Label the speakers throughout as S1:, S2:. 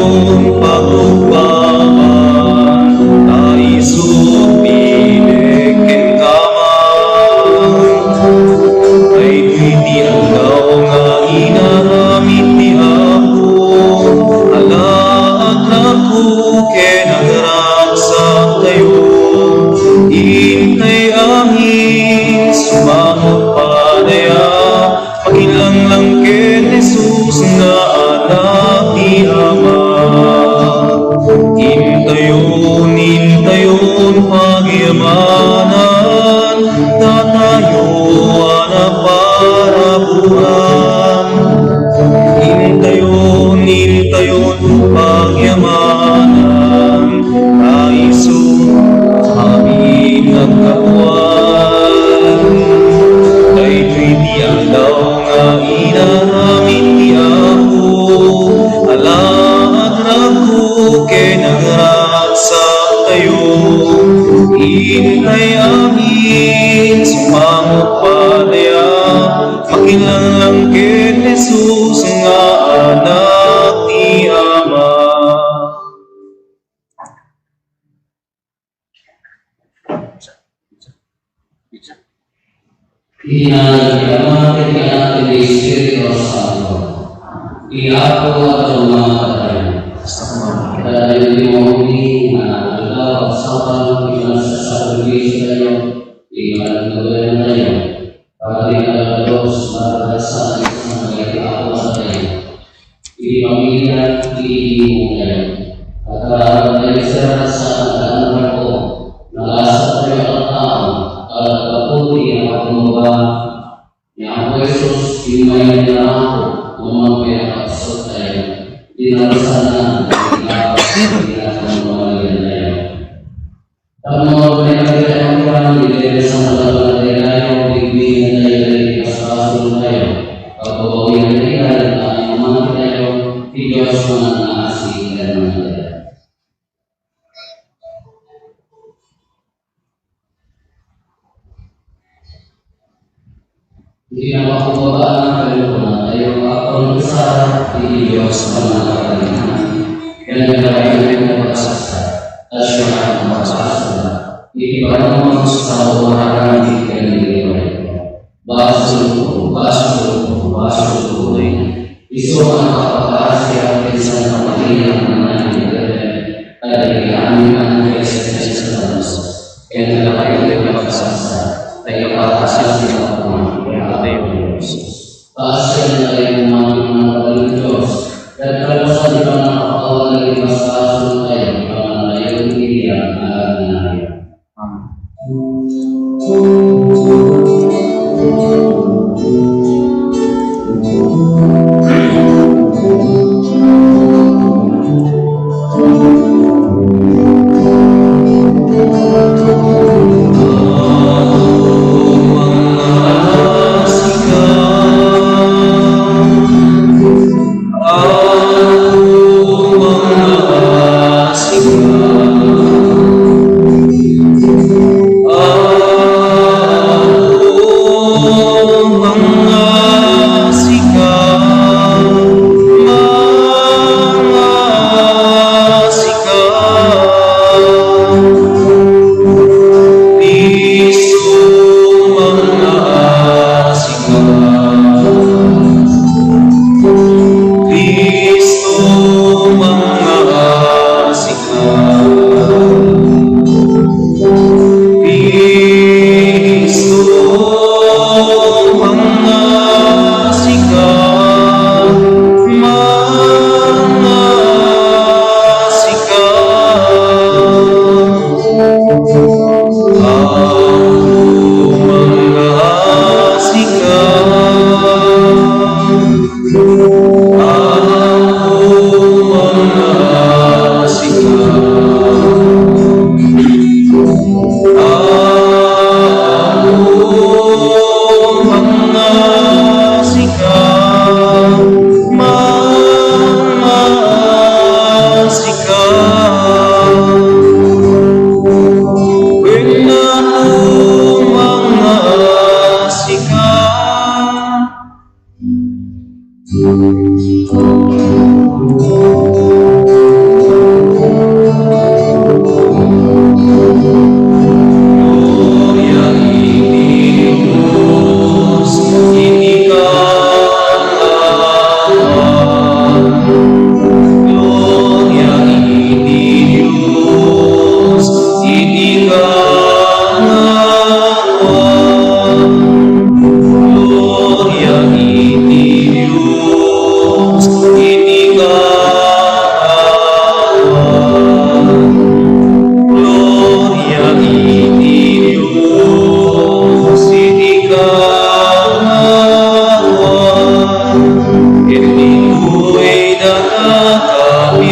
S1: tayon pagugbaman, taisod bilik ken kamang. Ay duiti aldaw nga inaramit ni Apo, alaat ako ken nagragsak tayo. Intay angin, sumangot padaya, maginlang ken Jesus nga anak ni Ama. Intayon pagyamanan, tatayo anak para buhan. Intayon pagyamanan, taiso aming nagkakuan. Kay di alaw nga inaramit ni Apo, alaat raku ken nagragsak tayo. Intay amin sumangot padaya, makinlang ken Jesus nga anak ni Ama.
S2: Inagamit natin ng Espiritu Santo. Iapo at umakatay. Dahil di mo hindi na naglaw sa pinasasabili tayo, di malagdagan tayo. Pagdi naglalos na sa isang ako sa tayo. Ipamilya, iibig mo tayo. At karang tayo sa nagdaanan ko, nalasa tayo ang tao, at kaputi ang pagmumaba ni Apo Jesus, imayin na ako, umang pinakasot tayo. Dinalasanan, dinalasanan tayo. Tamo pinagkailangan ko lang, dinalasanan tayo, bigbigan tayo, kasasun tayo. Pagbabawian tayo, tayo mga tayo, Diyos mga naasing ganun tayo. Hindi na makubabaan ang kaluluwa tayo akong sa Diyos mga kalimutan. Kaya nagkakaroon ng pagsasa at siya ang magsasala. Ikibarang mo sa umarang hindi ka niliway. Baso iso ang kapapasya pinsan ng pagkailang mga nagkakaroon at ikiamin ang kaysa sa Diyos. Kaya nagkakaroon ng pagsasa tayo papasya sa Pasal tayo mga Diyos, at kalasan di ba nakakawan na imas kaso tayo, mga tayo hindi ang alam natin.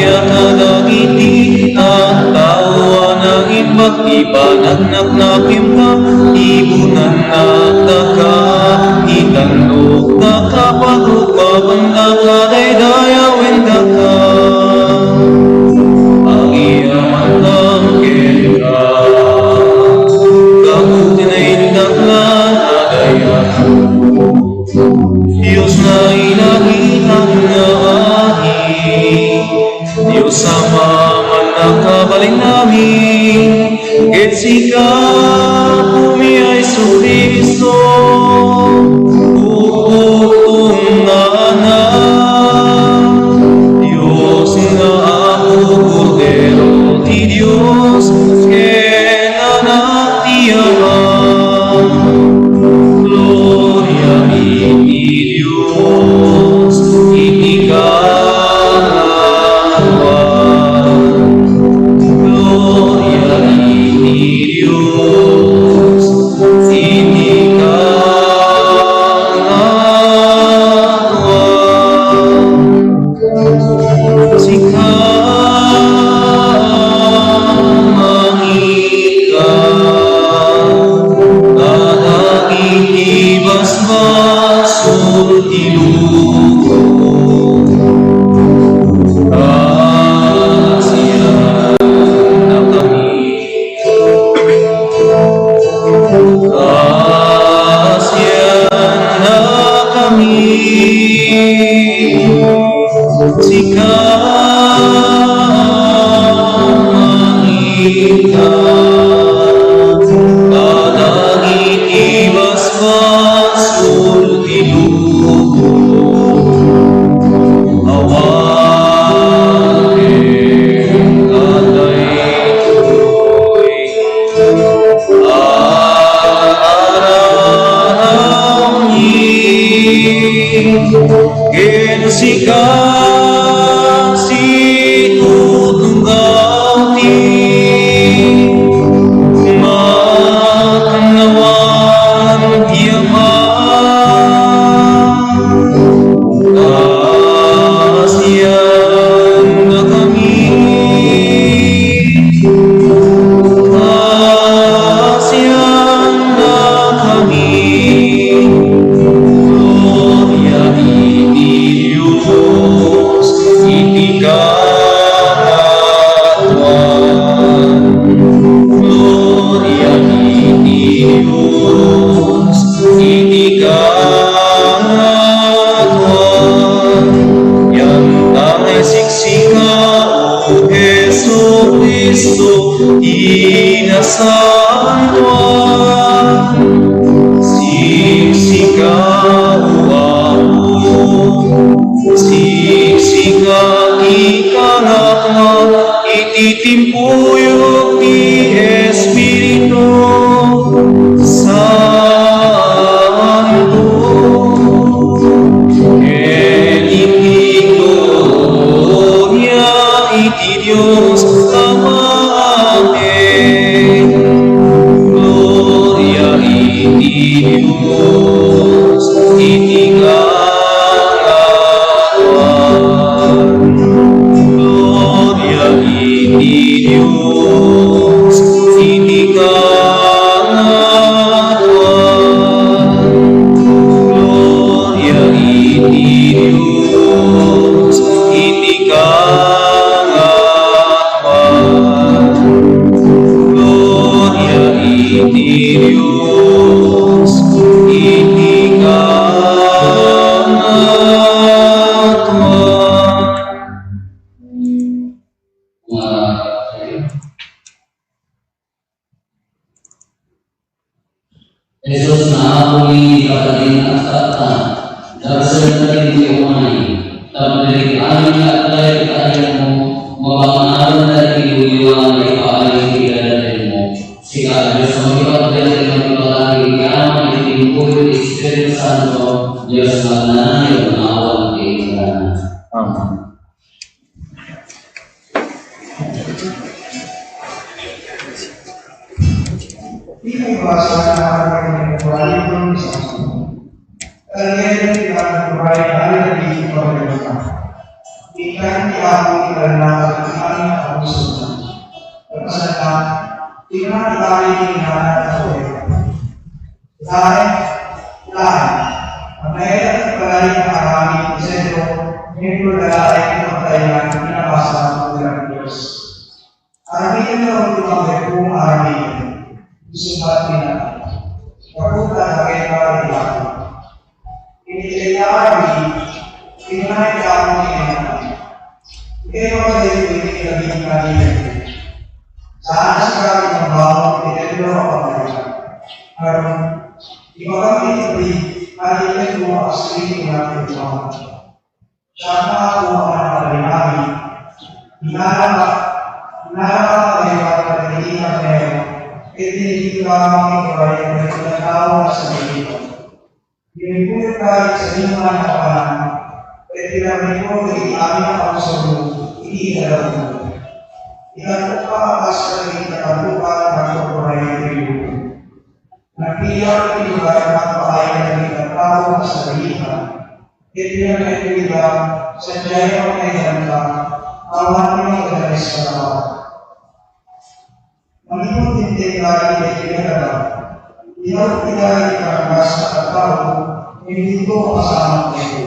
S1: Nagiti at tawa ng iba't iba, nagnaknakim ka, ibunan na taka, itandok na kapag babanda ka, daydayawin ka ka. Ang iyaman ng kenda, kabuti na indaklan adayan, Diyos na inahihan na Diyos sama man nakabalin namin, Ketsika kumi ay Kristo, uputong na anak, Diyos na ako Cordero di Diyos, kenanak di Ama, Gloria ini Diyos, itikan ititimpuyo ti Espiritu Santo, iti gloria iti Dios Amen, gloria iti Dios iti Dios, gloria iti Dios, gloria iti Dios,
S2: Jesus na ako'y kataling at kata, darasal na hindi umay, tablay amin at tayo kaya mo, mabangaran na iluliwan ay paaling kilalatin mo. Sika, Diyos ang ipagdali ng ipagdali, yaman itimpuyo, Espiritu Santo, Diyos magnanayo, maawan kailangan.
S1: Amen.
S3: Hindi ko basa ng buhay ng isang kaya hindi ang buhay na hindi ko pagkakita. Ikan di aku karena ikan aku sudah. Berkesan ikan kali ini ada aku. Lain. Mereka kembali mengalami sendiri minggu dari pertanyaan pinapasa dengan Yesus. Arabi itu untuk membantu Arabi disebutnya. Berbuka sebagai kali aku. Ini cerita Arabi. Ini naik kamu ini. Kita harus jadi lebih kali. Saat sekali membangun kita dulu mereka. Karena di orang ini hari ini semua asli dengan Tuhan. Siapa aku akan berdiri? Dinara lewat pendidikan mereka. Itu kami kepada kita tahu sendiri. Diikuti kali seniman apa? Ketika mengikuti kami akan sebelum ini adalah kita lupa atas kita lupa masuk kepada itu. Nanti yang juga apa yang kita tahu sendiri. Ketika kita sejaya mengenal awan ini dari sekarang. Mengikuti tinggal kita adalah dia tidak dikasih tahu itu masalah itu.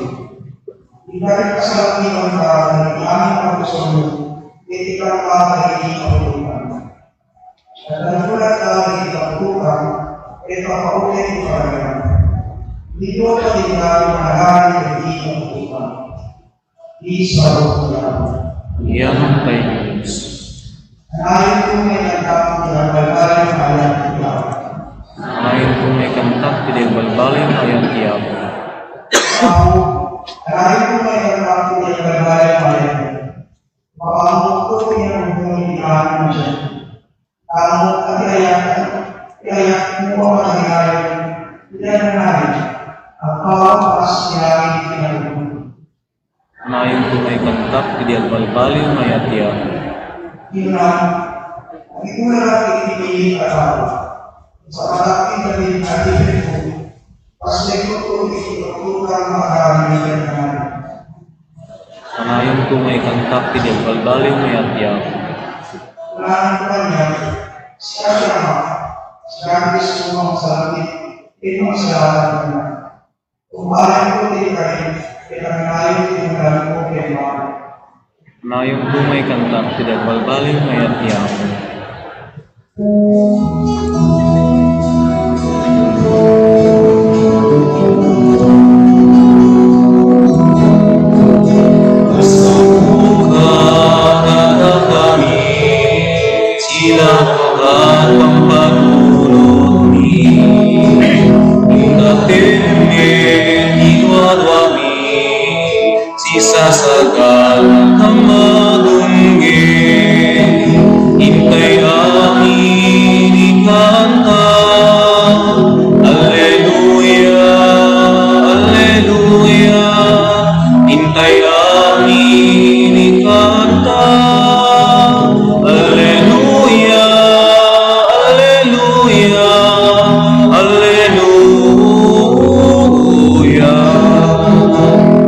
S3: Tidak kesalahan dari kami bersama ketika pada ini perlukan. Dan pula kali kita perlukan kita boleh diperlukan. Itu tinggal menghadapi ketika perlukan. Di saluran.
S1: Yang baik Yesus.
S3: Air itu menetap di berbagai ayat tiap.
S1: Air tunai kentak tidak berbalik ayat tiap.
S3: Air itu menetap di berbagai ayat. Kamu itu yang mempunyai kamu. Kamu ayat semua ayat tidak menarik. Apa pasti tidak
S1: Air tunai kentak tidak berbalik ayat tiap.
S3: Iman itu adalah ini kata saat kita dikasih itu pasti itu bukan makanan yang benar.
S1: Air tunai kentak tidak berbalik ayat tiap.
S3: Lainnya sekarang semua masalah itu masalah benar. Kemarin itu kita mengenai dengan problem.
S1: Nayong tunay kentak tidak berbalik ayat tiap. Sembuhkan dada kami, silakan pampagulumi. Ingatin idwa-dwami, sisa sagal hamadungge. Intay amin ikanta. Alleluia, alleluia. Intay amin ikanta. Alleluia, alleluia, alleluia.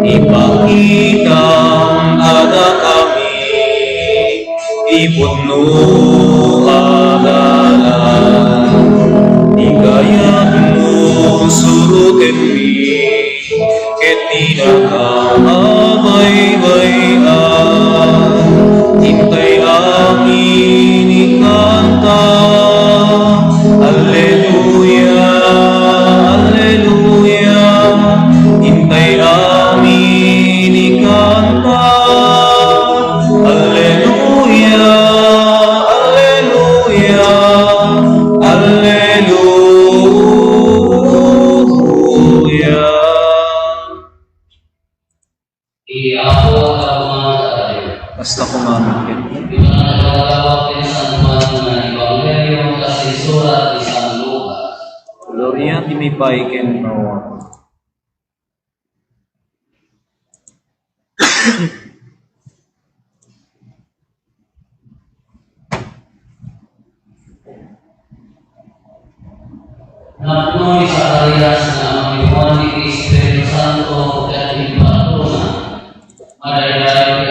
S1: Ipakitang dada kami, ipunno agalan. Ikayat mo surutin mi, ket tidak kaabay-bayan. Intay amin ikanta. Alleluia, alleluia. Intay amin ikanta. Alleluia, alleluia, alleluia.
S2: Iyapo tayo.
S1: Basta kumamit.
S2: Di mana nagawawak din sa Juan na Ebanghelyo kasi surat ni San Lucas.
S1: Gloria tinipay ken Noah.
S2: Napuno ni Zacarias na ang Espiritu Santo at Ipatrona. Madaydayo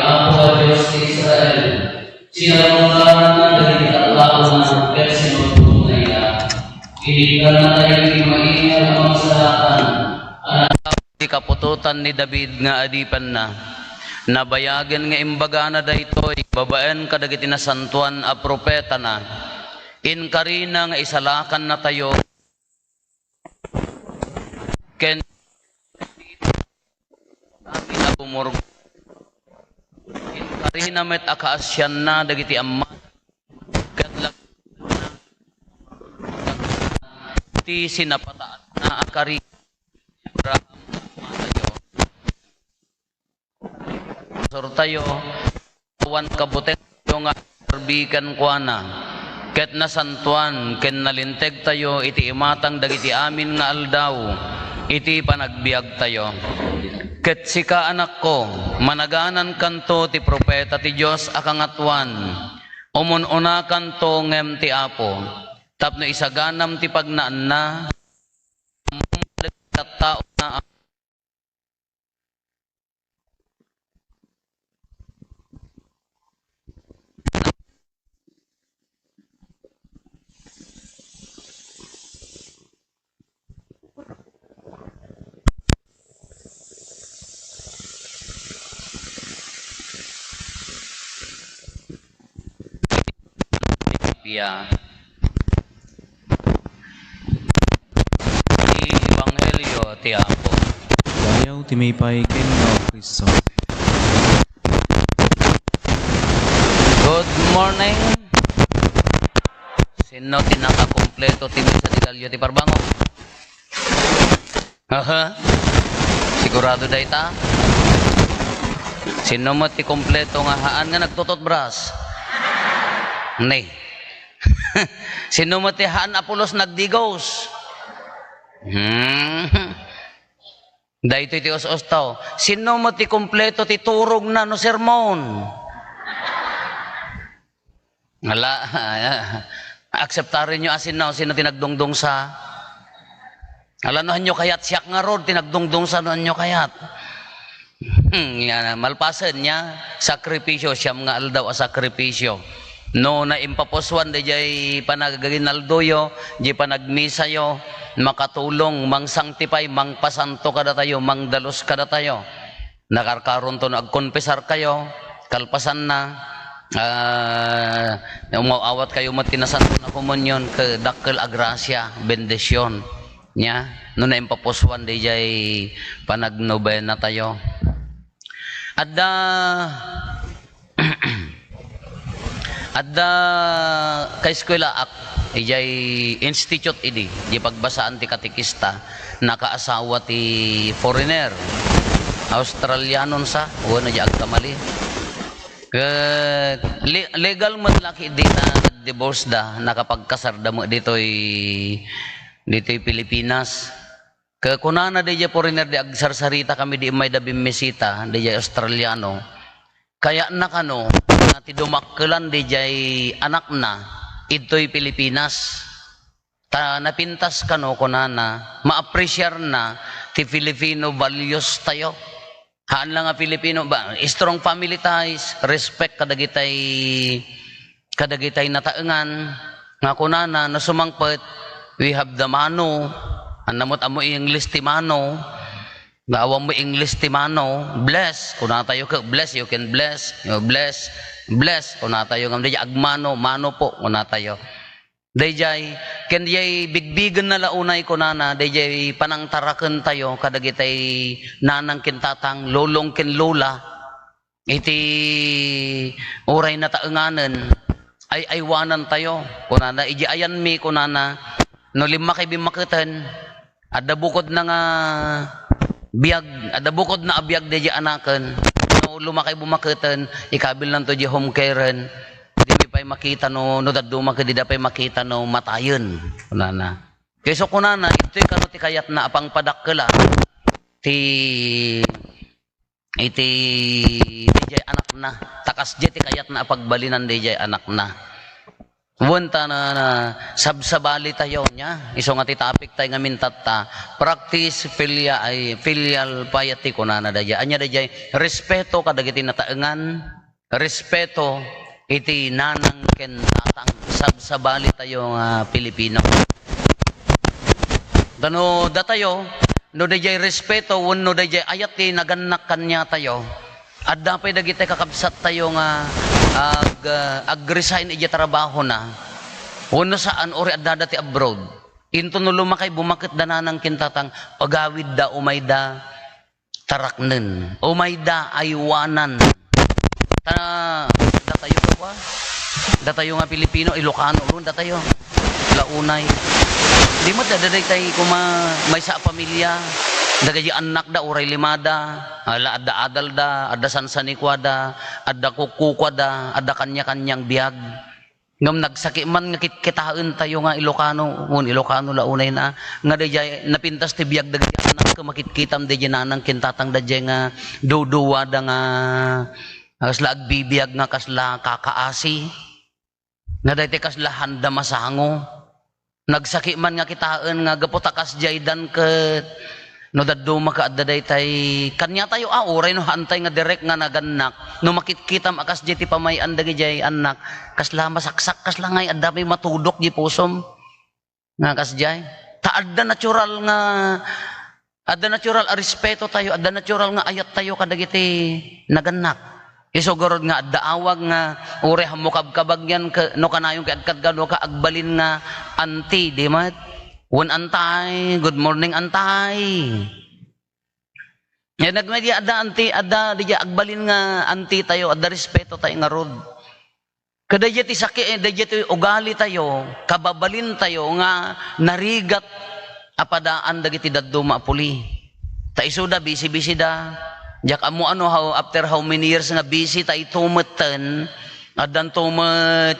S2: Sinarungan na dari katao na persinutunay na ihikan na tayo maingat ang magsalakan ang kapututan ni David nga adipan na nabayagan nga imbaga na daytoy babaen kadagiti na santuan a propeta na inkarina nga isalakan na tayo ken kami na bumurgo inkarina met akaasyan na dagiti amma kadlag ti sinapataan na akari tayo tuwan kabutet yung arbikan kuana ket nasantuan ken nalinteg tayo iti imatang dagiti amin nga aldaw iti panagbiag tayo ket sika anak ko managanan kanto ti propeta ti Dios akangatuan umununa kanto ngem ti Apo tapno isaganam ti pagnaan na tao na Pia di Ebanghelyo ti Apo.
S1: Dayaw ti may paikin o Kristo.
S2: Good morning. Sino ti nakakumpleto ti misa ti Dalyo ti Parbango? Sigurado day ta? Sino mo ti kumpleto nga haan nga nagtutot bras? Nay. Sino mo ti haan Apolos nagdigos? Dahito iti os-os tao. Sino mo ti kumpleto ti turog na no sermon? Wala. Akseptarin nyo asin na sino tinagdungdong sa alanohan nyo kayat siyak nga rod tinagdungdong sa nohan nyo kayat. Malpasan niya sakripisyo siyam nga aldaw a sakripisyo. No na impapuswan de jay panagaginaldoyo, jay panagmisayo, makatulong, mang-sanctify, mang-pasanto kada tayo, mang-dalos kada tayo. Nakarkaron to nagkonpesar kayo, kalpasan na, umawat kayo matinasanto na komunyon, kadakkel agrasya, bendisyon. Nya, no na impapuswan de jay panagnobena tayo. Adda kay eskwela ak ijay institute idi di pagbasaan ti katikista nakaasawa ti foreigner Australianon sa wala di agkamali legal man laki di na divorce da nakapagkasar da mo dito'y Pilipinas kunana di foreigner di agsarsarita kami di may dabimesita di Australiano kaya nakano ti dumakkelan di jay anak na ito'y Pilipinas ta napintas kano kunana ma-appreciate na ti Filipino values tayo haan lang nga Filipino ba strong family ties respect kadagitay nataengan nga kunana no sumangpet we have the mano anamot amo English ti mano Bawang mo English ti mano, bless. Kung na tayo ka, bless, you can bless. You bless, bless. Kung na tayo nga, agmano, mano po. Kung na tayo. Dayjay, ken jay bigbigan na launay ko nana, dayjay panangtaraken tayo, kadagitay nanang kintatang, lolong ken lola, iti uray na taenganen, ay aywanan tayo. Kung nana, iji ayan mi, kung nana, no lima kay bimaketen, ada bukod na nga, biag, ada bukod na abiyag de anaken no lumakay bumaketen ikabil lang to di home care di pay makita no daduma ka di da pay makita no matayon kunana keso kunana itoy kano ti kayat na apang padakkela ti DJ anak na takas di ti kayat na pagbalinan DJ anak na wanta na sabsabali tayo niya. Iso nga ti topic tayo nga mintatta. Practice filial piety kunana daya. Anya daya respeto kadagiti nataengan, respeto
S4: iti nanang ken tatang sabsabali tayo nga Pilipino. Dano datayo no dayjay respeto wenno dayjay ayat ti naganak kanya tayo. Adda pay dagiti kakabsat tayo nga ag-resign iti trabaho na. Wenno saan ori adda dati abroad. Into no lumakay bumakit dananang kintatang pagawid da umayda taraknen. Umayda aywanan. Datayo ka ba? Datayo nga Pilipino, Ilocano ron datayo. Launay. Di mo dadaday tayo kung may sa pamilya. Dagay anak da, uray limada. Ala adda adal da, adda sansanikwa da, adda kukukwa da, adda kanya-kanyang biyag. Ngam nagsaki man nga kitaan tayo nga Ilocano, Ilocano launay na nga dayjay napintas ti biag dagiti anak ka makitkitam dayjay nanang kintatang dayjay nga duduwa da nga kasla agbibiyag nga kasla kakaasi nga dayjay kasla handa masango nagsaki man nga kitaan nga gaputakas jaydan ket no daddo makaadda daytay kanya tayo oray no hantay nga direk nga naganak no makitkitam akas jay ti pamayan dagiti anak kasla masaksak kasla ngay adda may matudok di pusom nga kasjay ta adda natural a respeto tayo adda natural nga ayat tayo kadagiti naganak isugurod nga adda awag nga uri hamukab-kabag yan no kanayong kadkadgan no ka agbalin nga anti di mat wan antay good morning antay yan nagmedia adda anti adda di agbalin nga anti tayo adda respeto tayo nga rod kada ti saki ti ugali tayo kababalin tayo nga narigat apadaan dagiti daddo maapuli ta isuda busy da jak amo after how many years nga busy tayo tumeten addan tumet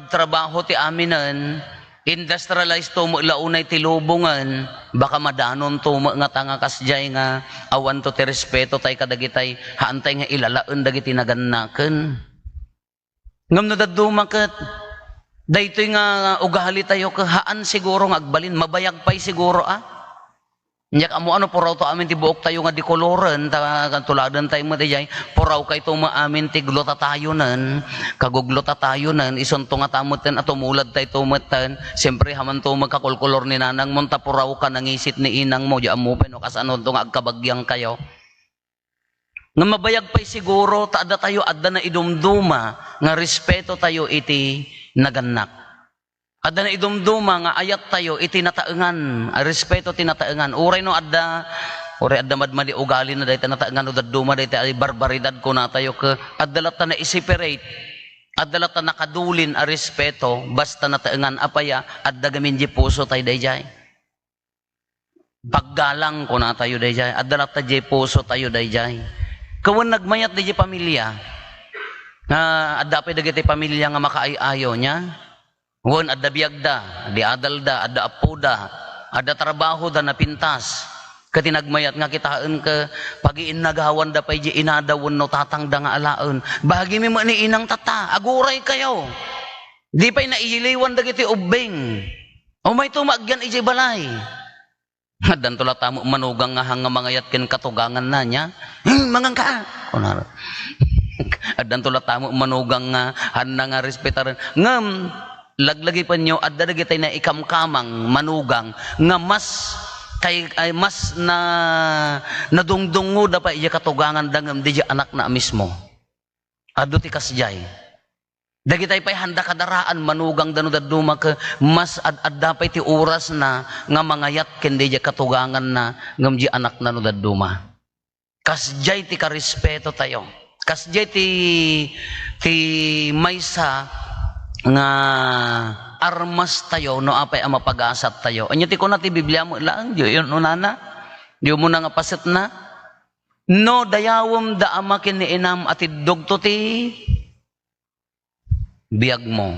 S4: trabaho ti aminan industrialized tumo launay ti lubungan baka madanon tumo nga tanga kasjay nga awan to ti respeto tay kadagitay haantay nga ilalaen dagiti nagannaken ngam no daddo maket daytoy nga ugali tayo haan siguro nga agbalin mabayag pay siguro nyak amo puraw to amin ti buok tayo nga di koloren ta tuladan tayo mo dayay puraw kay to maamin ti glota tayo nan kaguglota tayo nan ison to nga tamutten at tumulad tayo tumeten siyempre haman to magkakulkolor ni nanang mon ta puraw ka nangisit ni inang mo di amo peno kasano to nga agkabagyang kayo nga mabayag pay siguro ta adda tayo adda na idumduma nga respeto tayo iti naganak adda na idumduma nga ayat tayo iti nataengan respeto tinataengan uray no adda madmadi ugali na dayta nataengan o dadduma dayta ay barbaridad ko na tayo ke adda ta na i-separate adda ta nakadulin a respeto basta nataengan apaya adda gamin di puso tayo dayjay paggalang ko na tayo dayjay adda ta di puso tayo dayjay kawan nagmayat dayjay pamilya nga adda pa dagiti pamilya nga makaayo nya wan adda biyagda, di adalda, adda apoda, adda trabaho da napintas. Katinagmayat nga kitaan ka pagiin nagawan da pay di inadawon no tatang da nga alaen. Bahagi mi man ni inang tata, aguray kayo. Di pay naihiliwan dagiti ubeng. O may tumagyan iti balay. Addan tula tamo manugang nga hanga mangayat ken katugangan na nya. Mangang ka. Kunar. Addan tula tamo manugang nga hanna nga respetaran. Ngam laglagi pa nyo adda dagitay na ikamkamang manugang nga mas na nadungdungo da pa iya katugangan dangam di anak na mismo addo ti kasjay dagitay pay handa kadaraan manugang dano daduma ke mas adda pay ti oras na nga mangayat ken di katugangan na ngam di anak na no daduma kasjay ti karespeto tayo kasjay ti maysa nga armas tayo no apay ang mapag-asat tayo. Anyo ti ko na ti Biblia mo lang, yun unana. Di mo na nga pasit na. No dayawom da amakin ni inam at idugto ti biyag mo.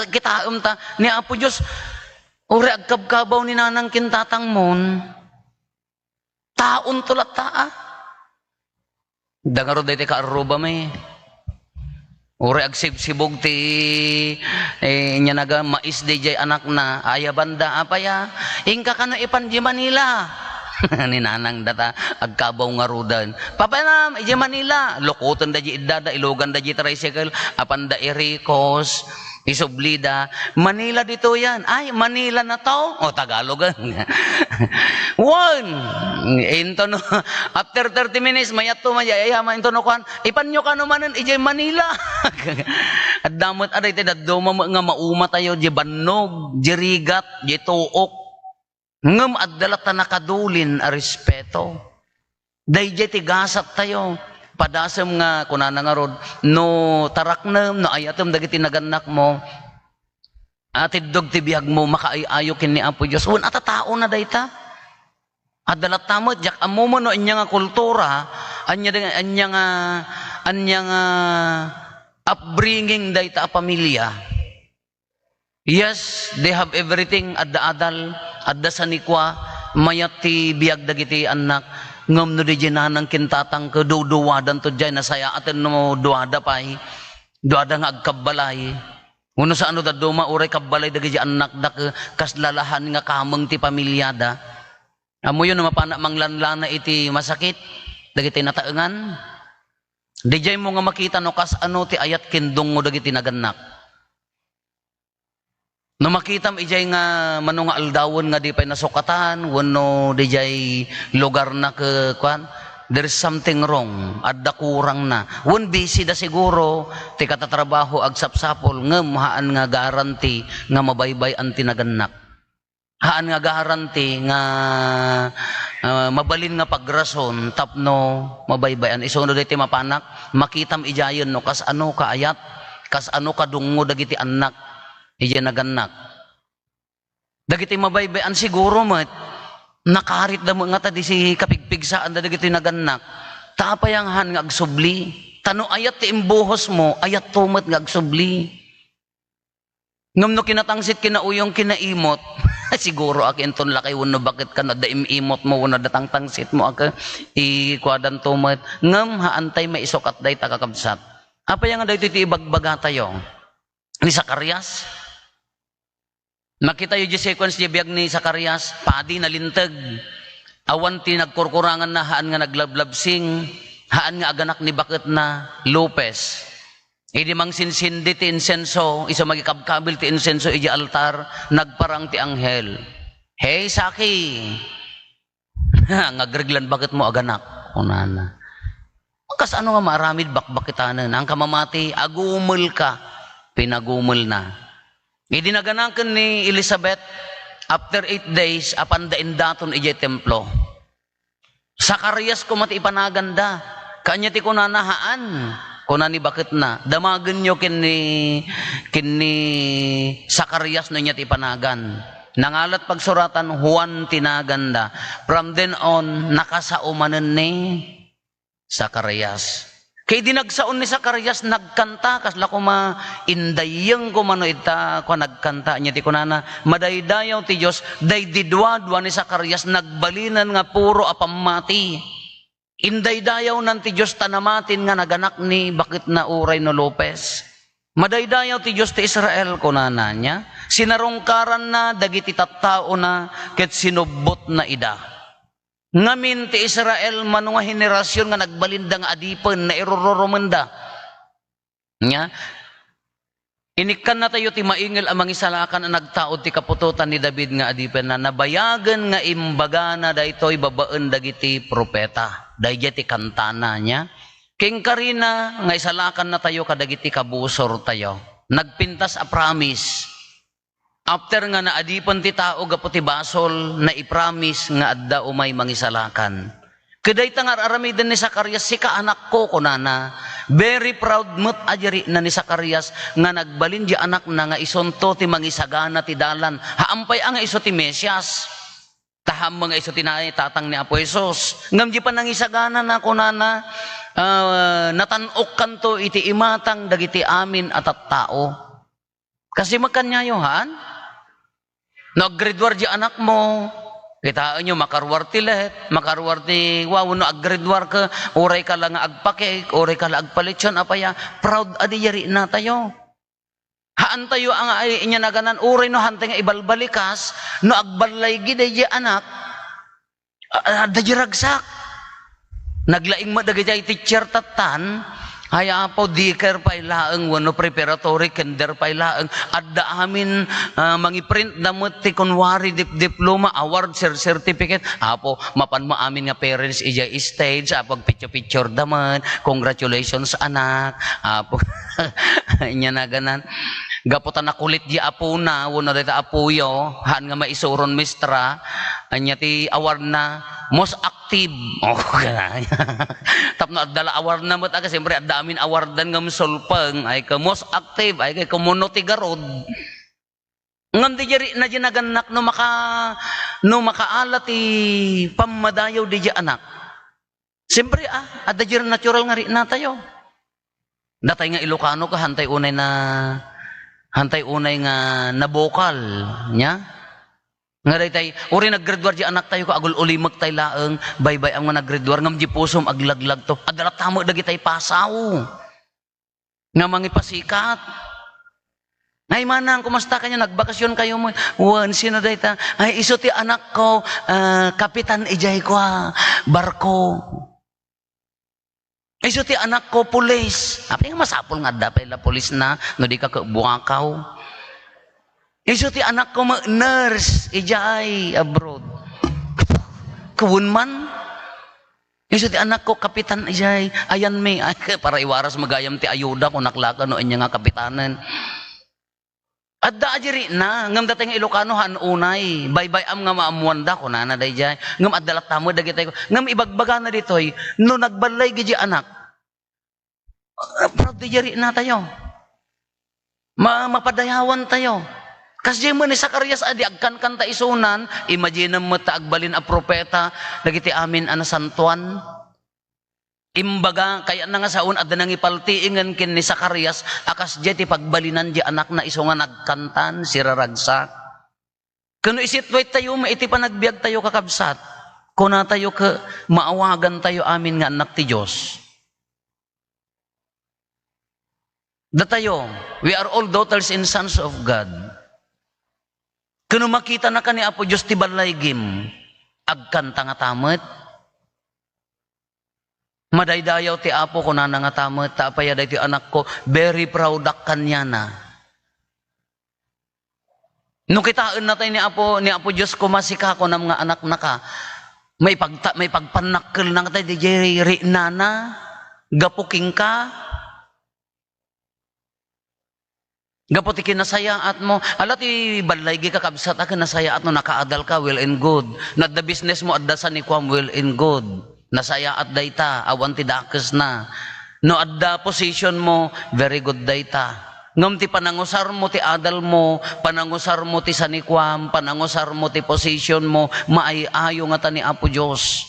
S4: Kita ta ni Apo Diyos uri agkabkabaw ni nanang kintatang mon. Taon tulat ta Dangaro dayte ka aruba may. Uri agsibsibog ti nya naga mais DJ anak na ayabanda apaya ingka kano ipan di Manila ni nanang data agkabaw nga rudan. Papanam ije Manila, lokoton da ji idada, ilogan da ji tricycle, apan da Iricos, Isublida, Manila dito yan. Ay, Manila na to? O, Tagalog. One. Into no, after 30 minutes, mayat to, mayayama, into no, ipanyo ka naman, ije Manila. At damot, aday, duma nga mauma tayo, je banog, je rigat, je tuok. Ngam at dalat na nakadulin a respeto. Dahil tigasat tayo. Padasam nga kunana nga rod, no taraknam, no ayatom dagiti naganak mo, atid ti biyag mo, makaayo kin ni Apo Diyos. Un atatao na dayta. At dalat tamot, jak amo mo no anya nga kultura, anya nga upbringing dayta a pamilya. Yes, they have everything adda adal, adda sanikwa, mayat ti biag dagiti anak, ngam no di jinanang kintatang ke duwadan to jay nasaya aten no duwada pay, duwada nga agkabalay. Uno sa ano da duma uray kabalay dagiti anak da kaslalahan nga kameng ti pamilyada. Amo yun mapana manglanlana iti masakit dagiti nataengan. Di jay mo nga makita no kas ano ti ayat kindong mo dagiti naganak. No makitam ijay nga manong nga aldawon nga di pay nasukatan, wano di jay lugar na kwan, there is something wrong, adda kurang na. Wan busy da siguro, ti katatrabaho agsapsapol, ngem haan nga garanti nga mabaybay ang tinaganak. Haan nga garanti nga mabalin nga pagrason, tapno mabaybayan. Isunod iti mapanak, makitam ijayon no kas ano ka ayat, kas ano ka dungo dagiti anak. Ije naganak. Dagiti mabaybayan siguro mat nakarit da mo nga ta di si kapigpigsaan da dagiti naganak. Tapayanghan nga agsubli. Tano ayat ti imbuhos mo, ayat tumat nga agsubli. Ngam no kinatangsit kinauyong kinaimot. Siguro akin ton lakay wano bakit ka na da imimot mo wano datang tangsit mo aka ikwadan tumat. Ngam haantay maisukat day takakabsat. Apayang nga day ti ibagbaga tayo. Ni Zacarias. Makita yung sequence di biyag ni Zacarias, padi na lintag. Awan ti nagkurkurangan na haan nga naglablabsing, haan nga aganak ni bakit na Lopez. Idi mang sinsindi ti insenso, isa magikabkabil ti insenso, idi altar, nagparang ti anghel. Hey, Saki! Ngagreglan bakit mo aganak? Unana. Kas ano nga maaramid bakbakitanan, ang kamamati, agumul ka, pinagumul na. Idinaganakan ni Elizabeth after 8 days apan daindaton ije templo. Zacarias ko mati ipanaganda. Kanya ti kunanahaan. Kunani bakit na. Damagan nyo kini Zacarias no niya ti panagan. Nangalat pagsuratan Juan tinaganda. From then on nakasaumanan ni Zacarias. Kay dinagsaon ni Zacarias nagkanta kasla ko indayeng ko mano ita ko nagkanta niya ti kunana madaydayaw ti Dios day didwa-dwa ni Zacarias nagbalinan nga puro apamati. Indaydayaw nan ti Dios tanamatin nga naganak ni bakit na uray no Lopez. Madaydayaw ti Dios ti Israel kunana niya sinarungkaran na dagiti tattao na ket sinubot na ida. Ngamin ti Israel manunga henerasyon nga nagbalinda nga adipen na irororomenda. Nya inikan na tayo ti maingil amang isalakan ang nagtaod ti kapututan ni David nga adipen na nabayagan nga imbaga na daytoy babaan dagiti propeta. Dayjay ti kantana nya. King karina nga isalakan na tayo kadagiti kabusor tayo. Nagpintas a promise. After nga naadipan ti tao gaputi basol na ipromise nga adda umay mangisalakan. Keday tangar aramidan ni Zacarias si kaanak ko kunana. Very proud mo't ajari na ni Zacarias nga nagbalin di anak na nga isonto ti mangisagana ti dalan. Haampay ang iso ti Mesias. Taham mga iso tinay tatang ni Apo Jesus. Ngam di pa nangisagana na kunana natanok kanto iti imatang dagiti amin at tao. Kasi magkanyayohan. Nag-graduar di anak mo, kitaan nyo, makarwar ti let, makarwar ti, wow, no, ag-graduar ka, uray ka lang agpakik, uray ka lang agpalitsyon, apaya, proud adiyari na tayo. Haan tayo ang inya naganan, uray no, hantay nga ibalbalikas, no, agbalay gida di anak, Dajiragsak. Naglaing madagay teacher tatan, haya po diker pa ilaang wano preparatory kinder pa ilaang adda amin mangiprint damot ti kunwari diploma award certificate apo mapan mo amin nga parents ija stage apag picture daman congratulations anak apo nya na ganan gaputan na kulit di apo na wano dita apuyo han nga maisuron mistra anya ti award na most active. Oh, ganyan. Tapno adala award na mo taga siyempre adda amin awardan ngam sulpeng ay ka most active ay kay community garod. Ngam di jeri na ginaganak no makaala ti pamadayaw di anak. Siyempre adda jeri natural nga ri na tayo. Datay nga Ilocano ka hantay unay nga nabokal nya. Nga day uri naggraduar di anak tayo ka agul ulimag tay laeng baybay ang mga naggraduar ngam di pusom aglaglag to adala tamo dagi tay pasaw nga mangipasikat ay manang kumusta kanya nagbakasyon kayo mo wan sino day ta ay iso ti anak ko kapitan ijay ko barko iso ti anak ko pulis apay nga masapol nga dapay la pulis na no di ka buakaw. Iso ti anak ko nurse, ijay abroad. Kuwun man. Iso ti anak ko kapitan ijay, ayan may para iwaras magayam ti ayuda kung naklaka no inya nga kapitanan. Adda ajiri na ngam datay nga Ilocano han unay, baybay am nga maamuanda ko na day jay. Ngam addalat tamo dagitay ko. Ngam ibagbaga na ditoy no nagbalay gidi anak. Proud di jiri na tayo. Mapadayawan tayo. Kasi mo ni Zacarias adi agkan kanta isunan, imagine mo ta agbalin a propeta dagiti amin ana santuan. Imbaga kaya na nga saon adda nang ipaltiingan kin ni Zacarias akas jeti pagbalinan di anak na isungan nagkantan siraragsak. Kuno isitway tayo maiti pa nagbiag tayo kakabsat. Kuna tayo ka maawagan tayo amin nga anak ti Dios. Datayo, we are all daughters and sons of God. Kano makita na ka ni Apo Diyos ti balaygim, agkanta nga tamet. Madaydayaw ti Apo ko na nga tamet, tapayaday ti anak ko, very proud ak kanya na. Nung kitaan natin ni Apo Diyos ko masika ko ng mga anak na ka, may pagpanakil na tayo di jeri nana, gapuking ka, gaputi kinasayaan mo, alati balay gi kakabsat ka nasayaan mo nakaadal ka well and good. Nadda business mo adda sa ni kwam well and good. Nasayaat dayta awan ti dakes na. No adda position mo very good dayta. Ngam ti panangusar mo ti adal mo, panangusar mo ti sanikwam, panangusar mo ti position mo, maayayo nga ta ni Apo Dios.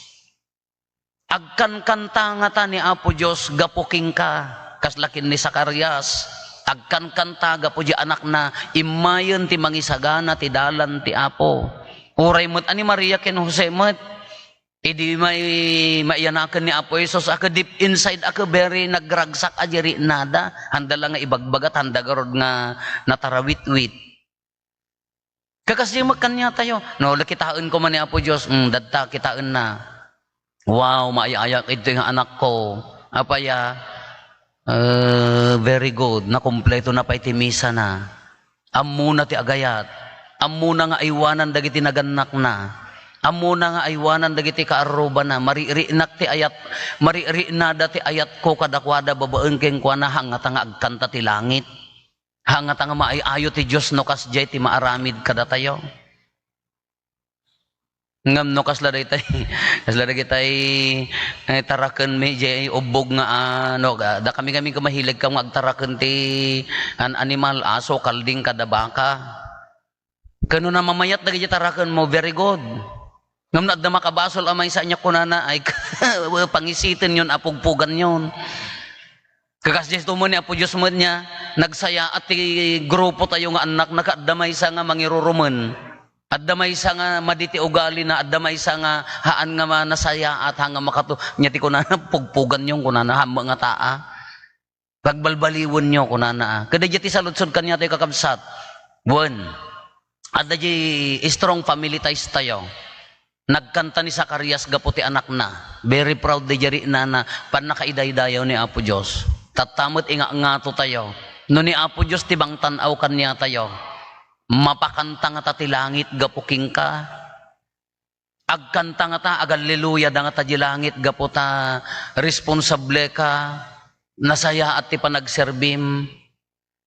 S4: Agkan kanta nga ta ni Apo Dios gapuking ka kaslakin ni Zacarias. Agkan kantaga po di anak na imayon ti mangisagana ti dalan ti Apo. Uray mo't ani Maria ken Jose mo't idi may maiyanaken ni Apo Jesus aka deep inside aka very nagragsak ajeri nada handa lang nga ibagbagat handa garod nga natarawit-wit. Kakasdi magkanya tayo. No kitaan ko man ni Apo Dios dadta kitaan na. Wow maayayak ito yung anak ko. Apaya very good. Nakumpleto na pa iti misa na. Amuna ti agayat. Amuna nga aywanan dagiti naganak na. Amuna nga aywanan dagiti kaaruba na. Maririnak ti ayat. Maririnada ti ayat ko kadakwada babaeng keng kwa na hangata nga agkanta ti langit. Hangata nga maayayo ti Diyos no kas jay ti maaramid kada tayo. Ngam no kasla day tay taraken mi jay ubog nga da kami kamahilig kang magtaraken ti an animal aso kalding kada baka. Kano na mamayat dagiti taraken mo very good. Ngam na adda makabasol amay sa nya kunana ay pangisitin yon apugpugan yon. Kakasjes mo ni Apo Dios mo niya nagsaya at ti grupo tayo nga anak nakadamay sa nga mangirurumen. Adda may isa nga maditi ugali na adda may isa nga haan nga nasaya at hanga makato nyati ko na pugpugan yung kunana hamba nga taa pagbalbaliwon nyo kunana kada jati saludsod kanya tayo kakabsat one adda di strong family ties tayo Nagkanta ni Zacarias gaputi anak na. Very proud de jari na pan nakaidaydayaw ni Apo Diyos. Tatamot inga-ngato tayo. No ni Apo Diyos tibang tanaw kanya tayo. Mapakanta nga ta ti langit gapuking ka. Agkanta nga ta agaleluya da nga ta di langit gaputa responsable ka. Nasaya at ti panagserbim.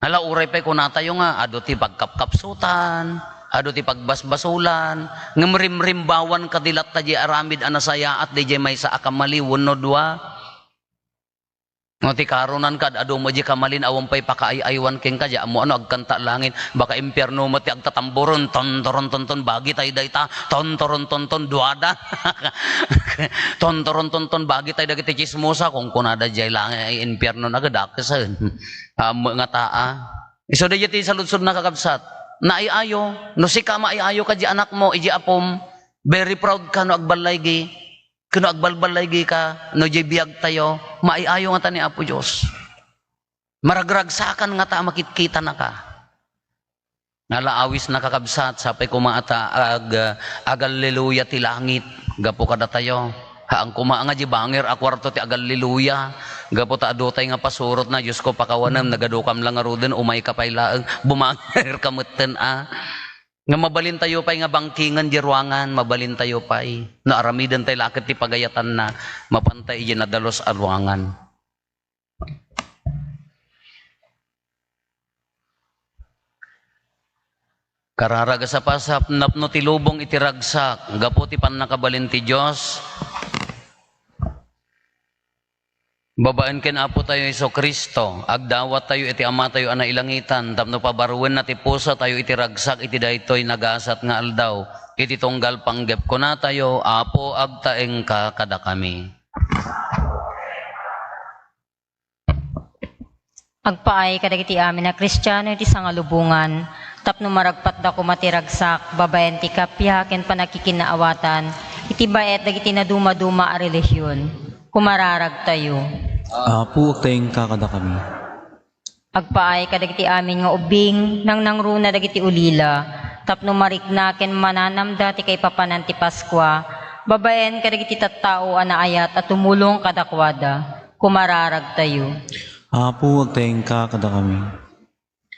S4: Hala uray pa ko na tayo nga ado ti pagkapkapsutan. Ado ti pagbasbasulan, ngamrimrimbawan kadilat ta di aramid anasaya at di may sa akamali wenno dua. No ti karunan kad ado mo di kamalin awang pay pakaayaywan ken ka di amo ano agkanta langit baka impierno mo ti agtatamboron tontoron tonton bagi tay dayta tontoron tonton duada. Tontoron tonton bagi tay dagiti chismosa kung kunada di langit ay impierno nagadakesen. Amo nga taa. Iso di ti saludsod na kakabsat. Naiayo, no si ka maiayo ka di anak mo, iji apom, very proud ka no agbalaygi, kuno agbalbalaygi ka, no di biyag tayo, maiayo nga ta ni Apo Diyos. Maragragsakan nga ta, makitkita na ka. Nalaawis na kakabsat, sapay kumaata, agaleluya ti langit, gapo kada tayo. Haang kumaa nga di bangir, akwarto ti agaleluya. Gapo ta adotay nga pasurot na, Diyos ko pakawanam, nagadukam lang nga ruden, umay ka pay laang, bumangir kamutten Nga mabalin tayo pay nga bangkingan di ruangan, mabalin tayo pay. No aramidan tayo lakit ti pagayatan na, mapantay di nadalos a ruangan. Kararaga sa pasap, napno ti lubong itiragsak, gapo ti panakabalin ti Diyos. Babaan ken Apo tayo Iso Kristo, agdawat tayo iti ama tayo ana ilangitan, tapno pabaruwen na ti puso tayo iti ragsak iti daytoy nagasat nga aldaw, iti tunggal panggep ko na tayo, Apo agtaeng ka kada kami.
S5: Agpaay kadagiti amin na Kristiyano iti sangalubungan, tapno maragpat da ko matiragsak, babayan ti kapya ken panakikinaawatan, iti baet dagiti naduma-duma a relihiyon, kumararag tayo.
S1: Apo agtaeng ka kada kami.
S5: Agpaay kadagiti amin nga ubing nang nangruna dagiti ulila, tapno mariknaken mananamda ti kay papanan ti Paskwa, babaen kadagiti tattao anaayat at tumulong kadakwada, kumararag tayo.
S1: Apo agtaeng ka kada kami.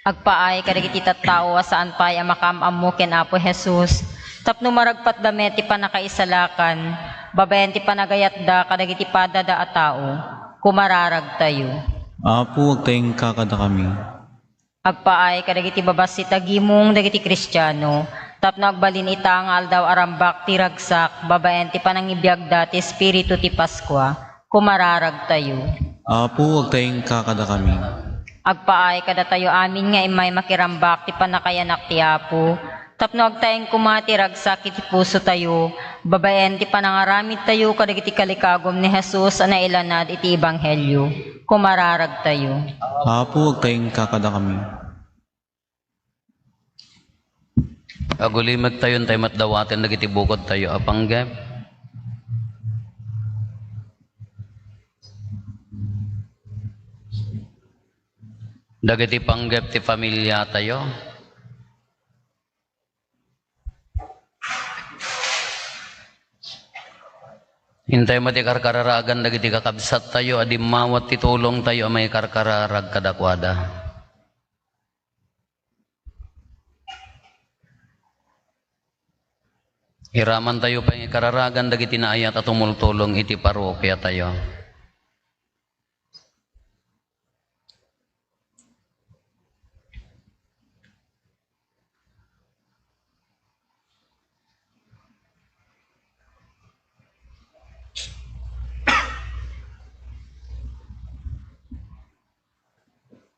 S5: Agpaay kadagiti tattao saan pay a makamammo ken Apo Jesus, tapno maragpat dame ti panakaisalakan, babaen ti panagayat da kadagiti padada a tao, kumararag tayo.
S1: Apo agtaeng ka kada kami.
S5: Agpaay kadagiti babas tagimong dagiti Kristiyano, tapno agbalin ita nga aldaw arambak ti ragsak, babaen ti panangibiyag da ti Espiritu ti Paskwa, kumararag tayo.
S1: Apo agtaeng ka kada kami.
S5: Agpaay kada tayo amin nga imay makirambak ti panakayanak ti Apo, tapno agtaeng kumati ragsak iti puso tayo, babaen ti panangaramid tayo kadagiti kalikagom ni Jesus na ilanad iti ebanghelyo, kumararag tayo.
S1: Apo agtaeng ka kada kami.
S4: Agulimag tayo tayo matdawaten dagiti bukod tayo apanggep. Dagiti panggep ti pamilya tayo. Hintay mo ti karkararagan dagiti kakabsat tayo, adi mawat ti tulong tayo may karkararag kadakwada. Hiraman tayo pa yung kararagan dagiti naayat at tumultulong iti parokya tayo.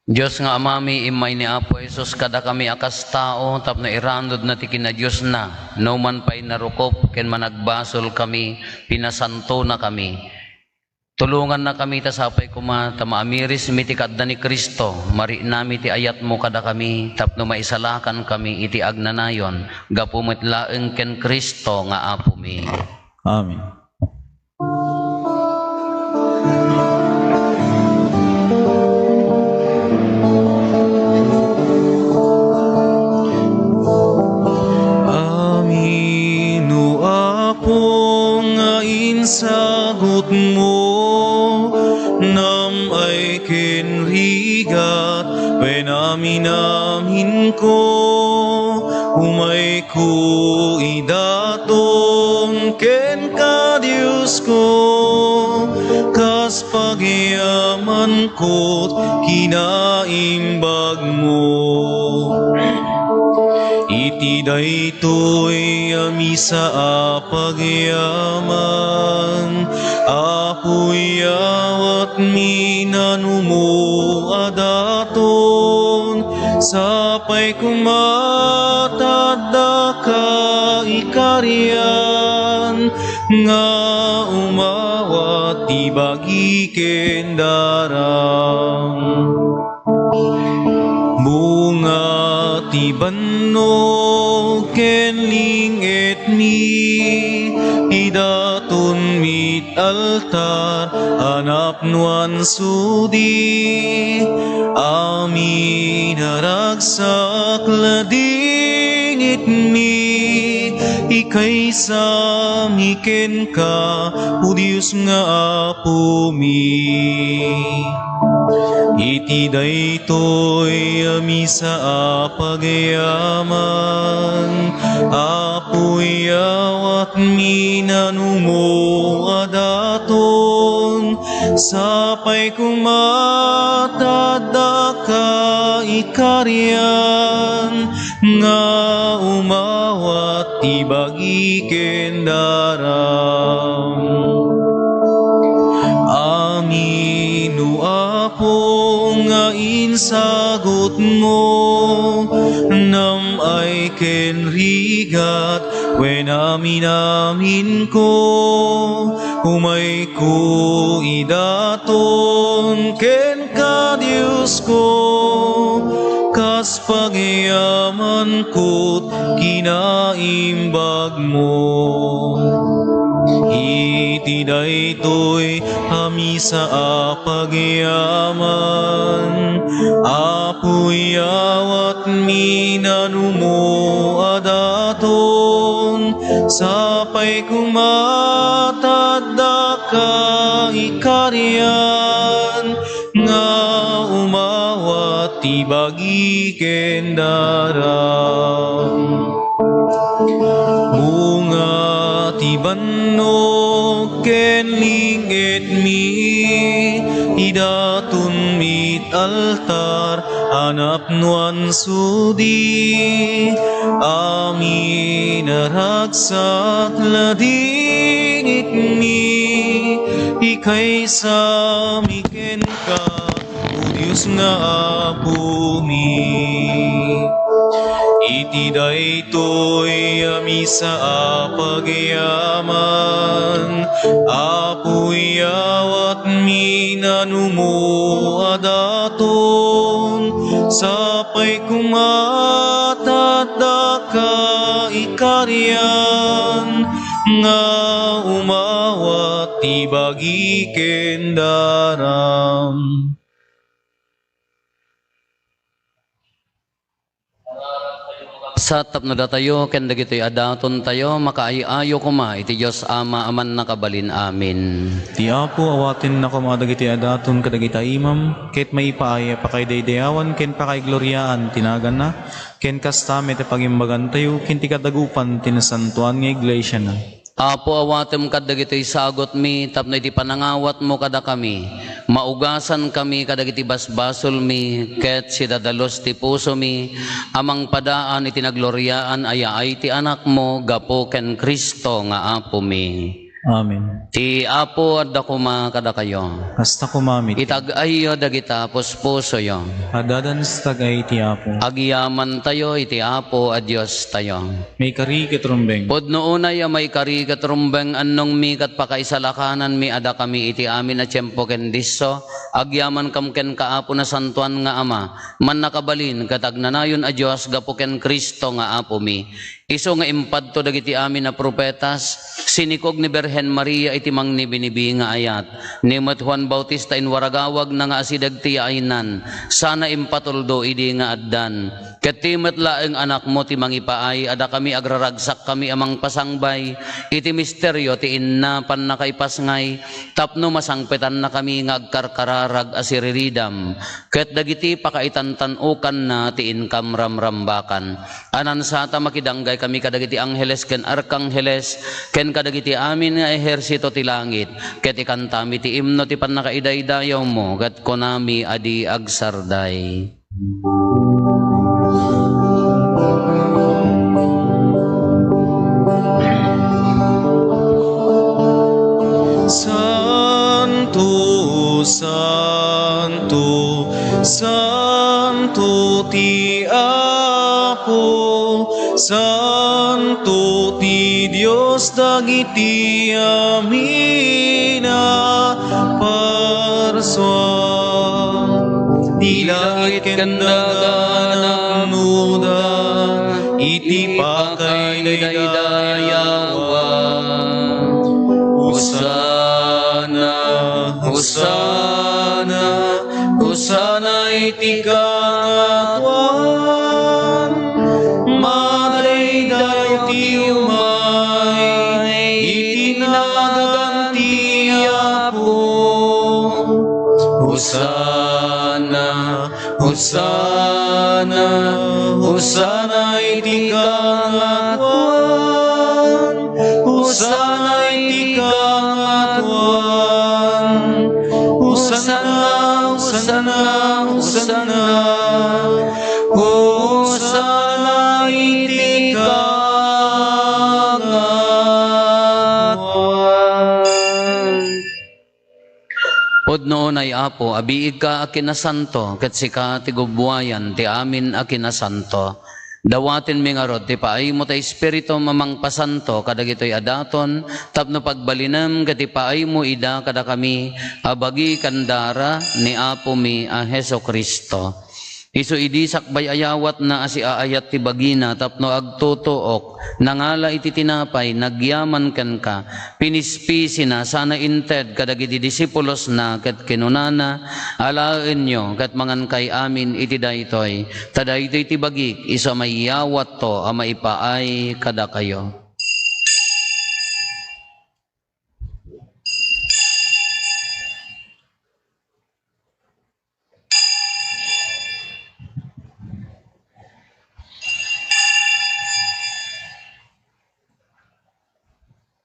S4: Diyos nga amami imay ni Apo Jesus kada kami akas tao tapno irandod na ti kina Diyos na no man pay narukop ken managbasol kami pinasanto na kami tulungan na kami tasapay kuma tamaamiris miti kadda ni Kristo mari nami ti ayat mo kada kami tapno maisalakan kami iti agnanayon gapumit laeng ken Kristo nga Apo mi.
S1: Amen. Apo when amin ko, umay ko idatong ken ka Diyos ko, kas pagyaman ko't kinaimbag mo. Iti daytoy ami sa apagyaman, apoy awat minanumo adaton, sapay kumatadda ka ikarian, nga umawat ibagi kendarang. Bunga ti banno ken linget mi, idaton mit altar hanap nuan sudi, amin naragsak ladingit mi, ikay samiken ka o Diyos nga apo mi. Iti daytoy ami sa apagyaman, apoy awat minanumo adaton, sapay kumatadda ka ikarian, nga umawat ibagi kendarang. Amin o apo nga insagot mo, nam ay kenrigat when amin ko, umay ko idaton ken ka Diyos ko, kas pagyaman ko't kinaimbag mo. Iti daytoy ami sa apagyaman, apoy awat minanumo adaton, sapay kumatadda ka ikarian, nga umawat ibagi kendarang. Bunga ti banno ken linget mi, idaton mit altar hanap nuan sudi, amin naragsak ladingit mi, ikay samiken ka o Diyos nga apo mi. Iti daytoy ami sa apagyaman, apoy awat minanumo adaton, sapay kumatadda ka ikarian, nga umawat ibagi kendarang.
S4: Sa tapno datayo, ken dagitoy adaton tayo, makaayo kuma, iti Diyos Ama aman nakabalin, amin.
S1: Ti Apo awatin na kumadagiti adaton kadagita imam, ket maipaaya pakay daydayawan ken pakay gloryaan tinagan na, ken kastame te pagimbagan tayo, ken ti kadagupan tinasantuan nga iglesia na.
S4: Apo awatem kadagitoy sagot mi, tapno iti panangawat mo kada kami, maugasan kami kadagiti basbasol mi, ket si dadalos ti puso mi, amang padaan iti nagloryaan aya ay ti anak mo, gapo ken Kristo nga apo mi.
S1: Amen.
S4: Ti Apo adda kuma kada kayo.
S1: Hasta kumamit.
S4: Itag-ayo dagita puspuso yo.
S1: Adadan sa tagay ti Apo.
S4: Agyaman tayo iti Apo a Dios tayo.
S1: May kari ketrumbeng.
S4: Podno unay may kari katrumbeng annong mi kat pakaisalakanan mi ada kami iti amin a tiyempo ken disso. Agyaman kam ken kaapo na santuan nga Ama. Man nakabalin katagnanayon a Dios gapo ken Kristo nga apo mi. Iso nga impadto dagiti amin na propetas, sinikog ni Berhen Birhen Maria iti mang ni binibi nga ayat. Ni met Juan Bautista in waragawag na nga asidag ti ainan. Sana impatuldo idi nga addan. Ket ti met laeng anak mo ti mangipaay ada kami agraragsak kami amang pasangbay. Iti misteryo ti inna pan nakaipasngay. Tapno masangpetan na kami nga agkarkararag asiriridam. Ket dagiti pakaitantanukan na ti inkam ramrambakan. Anan sata makidanggay kami kadagiti angheles ken arkangheles ken kadagiti amin nga ehersito ti langit ket ikantami ti imno ti pannakaidaydayaw mo ket konami adi agsarday.
S1: Santo, Santo, Santo ti Apo, Santo ti Dios dagiti amina parswa. Di langit ken daga nuda, iti pakaidayawan. Hosana, Hosana, Hosana iti kangatuan. Madaydayaw ti umay, itinagan ti Apo. Hosana, Hosana, Hosana iti kangatuan. Hosana iti kangatuan. Hosana, Hosana, Hosana. Hosana iti kangatuan. Pod noon ay Apo, abiig ka akinasanto, ket sika ti gubwayan ti amin akinasanto. Dawatin mi nga rod, ti paay mo ta Espiritu mamang pasanto, kadagitoy adaton, tapno pagbalinem, kati paay mo ida kada kami, abagi kandara ni Apo mi a Heso Kristo. Isu idi sakbay ayawat na asi aayat ti bagina, tapno agtutuok, nangala iti tinapay, nagyaman ken ka, pinispisi na, sana inted, kadagiti disipulos na, ket kinunana, alaen nyo, ket mangan kay amin iti daytoy, tadaytoy ti bagik, isu mayawat to, amaipaay kada kayo.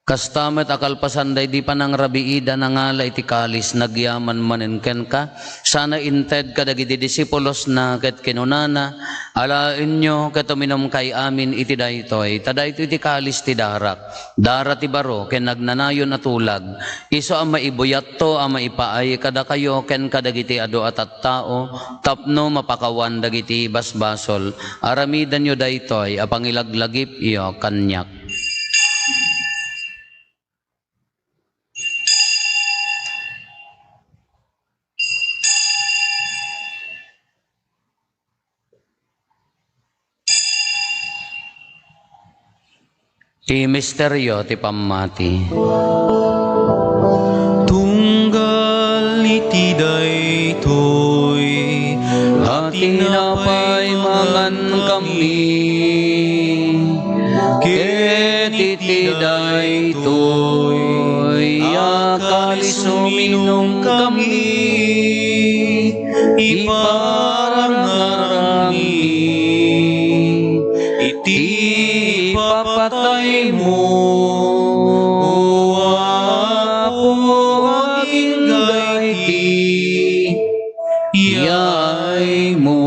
S1: Kastamet akalpasanday di panang rabiida nangala iti kalis nagyaman manen ken ka sana inted kadagiti disipulos na ket kinunana alaen nyo ket uminom kay amin iti daytoy tadaytoy iti kalis ti darak dara ti baro ken nagnanayon a tulag isu a maibuyat to a maipaay kada kayo ken kadagiti adu at tao tapno mapakawan dagiti basbasol aramidan nyo daytoy a pangilaglagip iyo kanyak. Ti misteryo ti pamati. Tunggal iti daytoy, hati napay mangan kami. Ket iti daytoy, akalis uminom kami. Iparangarami, iti papatay mo, O Apo, aging gaiti, iyay mo.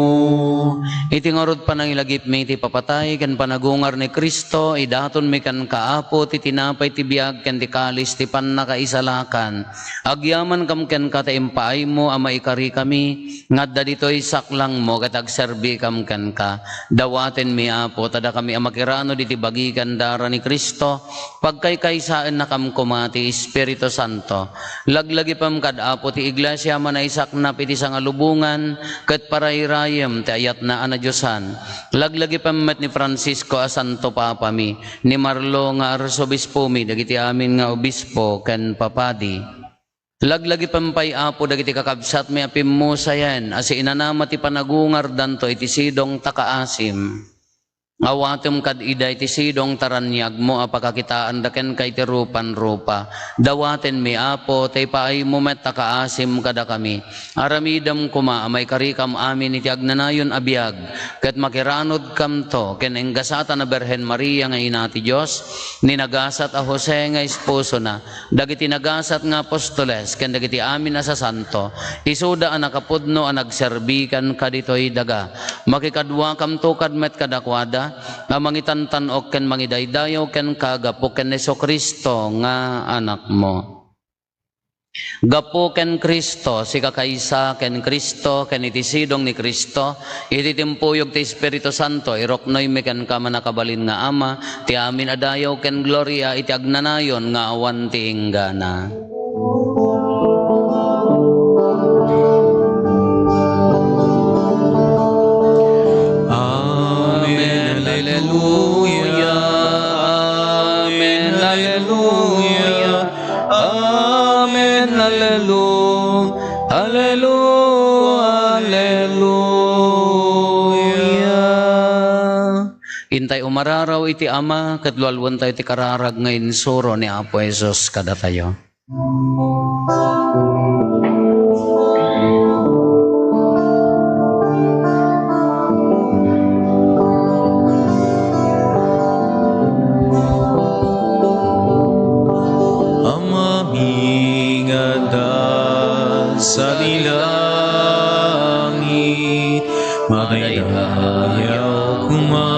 S1: Iti ngorod panangilagip mi ti papatay ken panagungar ni Kristo idaton mi kan kaapo ti tinapay ti biag ken ti kalis ti pannakaisalakan agyaman kam ken kata impaay mo ama ikari kami ngadda ditoy saklang mo ket agserbi kam ken ka dawaten mi Apo tada kami amakirano diti bagi kandara ni Kristo pagkaykaysaan na kam kumati Espiritu Santo laglagipam kad Apo ti iglesia manaisak na iti sangalubungan ket parairayem ti ayat na
S4: Diosan. Laglagi pamet ni Francisco a Santo Papa mi, ni Marlo nga arsobispo mi, dagiti amin nga obispo ken papadi. Laglagi pampay apo dagiti kakabsat mi apimusayan, asi inanama ti panagungar danto iti sidong takaasim. Awatem kad ida iti sidong taranyag mo apakakitaan daken kay ti rupan-rupa. Dawaten mi apo tay paay mo met takaasim kada kami. Aramidam kuma amay karikam amin iti agnanayon abiyag. Ket makiranod kam to ken enggasata na Berhen Maria nga ina ti Dios, ninagasat a Jose nga esposo na, dagiti nagasat nga apostoles ken dagiti amin na sa santo. Isuda a nakapudno a nagserbikan kaditoy daga. Makikadwa kam to kadmet kadakwada nga mangitantanok ken mangidaydayaw ken kagapo ken Jesucristo nga anak mo. Gapo ken Kristo, si kakaysa ken Kristo, ken iti sidong ni Kristo, iti timpuyog ti Espiritu Santo, iroknoy mi ken kama nakabalin nga Ama, ti amin adayaw ken gloria, iti agnanayon nga awan ti inggana.
S1: Amen, Alleluia. Amen, Alleluia. Amen, Alleluia. Alleluia.
S4: Intay umararaw iti Ama, katlualwan tayo iti kararag nga insuro ni Apo Jesus kada tayo.
S1: Sa dilangit, makaidayaw kuma,